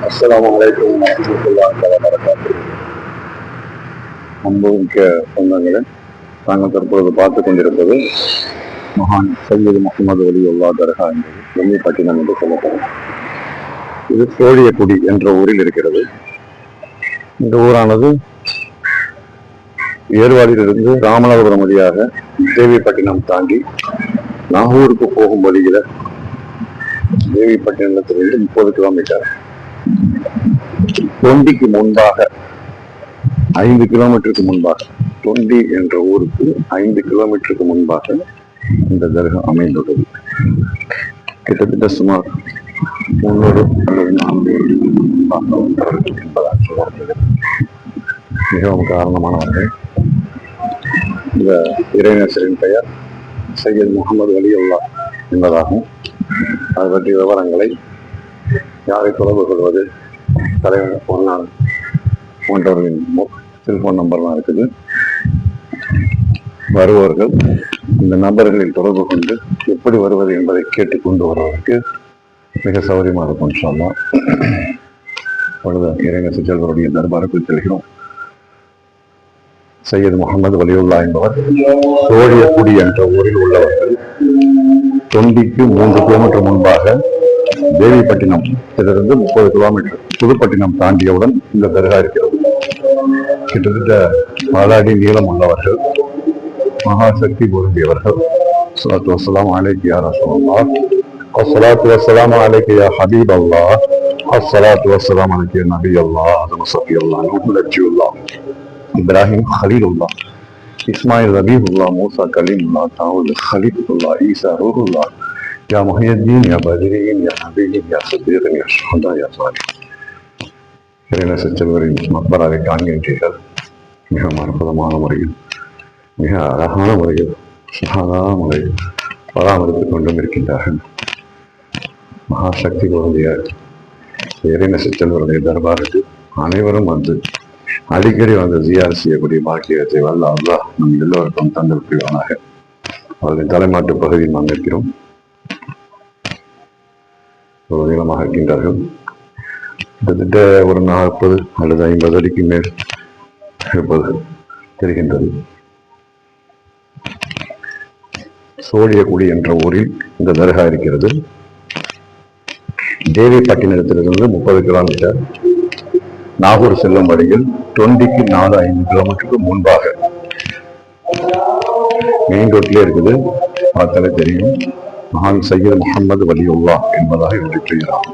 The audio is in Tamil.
அஸ்ஸலாமு அலைக்கும் வரஹ்மத்துல்லாஹி வபரகாத்துஹு. அன்புமிக்க சொந்தங்களே, நாங்கள் தற்பொழுது பார்த்துக் கொண்டிருப்பது மகான் சையது முகமது வலியுல்லாஹ் தர்கா என்பது லம்மிப்பட்டினம் என்று சொல்லப்படும். இது சோழியக்குடி என்ற ஊரில் இருக்கிறது. இந்த ஊரானது ஏர்வாடியிலிருந்து ராமநாதபுரம் வழியாக தேவிப்பட்டினம் தாண்டி நாகூருக்கு போகும் வழியில தேவிப்பட்டினத்திலிருந்து 30 கிலோமீட்டர், தொண்டிக்கு முன்பாக 5 கிலோமீட்டருக்கு முன்பாக, தொண்டி என்ற ஊருக்கு 5 கிலோமீட்டருக்கு முன்பாக இந்த தர்கா அமைந்துள்ளது. கிட்டத்தட்ட சுமார் 300 அல்லது 400 என்பதாக சொல்லப்படுகிறது. மிகவும் காரணமானவர்கள். இந்த இறைநேசரின் பெயர் சையது முகமது வலியுல்லாஹ் என்பதாகும். அது பற்றிய விவரங்களை, யாரை தொடர்பு கொள்வது, தலைவர் பொருளாளர் போன்றவர்களின் செல்போன் நம்பர்லாம் இருக்குது. வருபவர்கள் இந்த நபர்களில் தொடர்பு கொண்டு எப்படி வருவது என்பதை கேட்டுக்கொண்டு வருவதற்கு மிக சௌகரியமாக இருக்கும். சொல்லலாம். பொழுது இறைநேச செல்வருடைய தர்பாருக்குள் செல்கிறோம். சையது முகமது வலியுல்லாஹ் என்பவர் சோழியக்குடி என்ற ஊரில் உள்ளவர்கள். தொண்டிக்கு 3 கிலோமீட்டர் முன்பாக தேவிப்பட்டினம், இதிலிருந்து 30 கிலோமீட்டர் புதுப்பட்டினம் தாண்டியவுடன் இந்த தர்கா இருக்கிறது. கிட்டத்தட்ட பல அடி நீளம் உள்ளவர்கள், மகாசக்தி பொருந்தியவர்கள். ஸலாத்து வஸ்ஸலாமு அலைக்க யா ரசூலல்லாஹ், அஸ்ஸலாத்து வஸ்ஸலாமு அலைக்க யா ஹபீப் அல்லாஹ், அஸ்ஸலாத்து வஸ்ஸலாமு அலைக்க யா நபி அல்லாஹ், ஆதம் ஸஃபியுல்லாஹ், நூஹ் நஜியுல்லாஹ், இப்ராஹிம் ஹலீலுல்லாஹ், இஸ்மாயில் ரபீபுல்லாஹ், மூசா கலீமுல்லாஹ், தாவூத் ஹலீலுல்லாஹ், ஈசா ரூஹுல்லாஹ், யா முஹியத்தீன், யா பத்ரீன், யா நபீன், யா சதீகன், யா ஷுஹதா, யா சாலிஹ். இறைநேச செல்வரின் மக்பராவை காண்கின்றீர்கள். மிக அற்புதமான முறையில், மிக அழகான முறையில், சுகாதார முறையில் பராமரித்துக் கொண்டும் இருக்கின்றார்கள். மகாசக்தி பொருந்திய இறைநேச செல்வருடைய தர்பாருக்கு அனைவரும் வந்து அடிக்கடி வந்து ஜியார் செய்யக்கூடிய பாக்கியத்தை வல்ல அல்லாஹ் நம் எல்லோருக்கும் தந்திருக்கிறானாக. அவர்களின் தலைமாட்டு பகுதியில் நாம் இருக்கிறோம். ஒரு நீளமாக இருக்கின்றார்கள். கிட்டத்தட்ட ஒரு 40 அல்லது 50 அடிக்கு மேல் இருப்பது தெரிகின்றது. சோழியக்குடி என்ற ஊரில் இந்த தர்கா இருக்கிறது. தேவிப்பட்டினத்திலிருந்து 30 கிலோமீட்டர், நாகூர் செல்லும் வழியில் தொண்டிக்கு 4-5 கிலோமீட்டருக்கு முன்பாக மெயின் ரோட்லேயே இருக்குது. பார்த்தாலே தெரியும். மகான் சையது முகமது வலியுல்லாஹ் என்பதாக இவற்றை செய்கிறார்.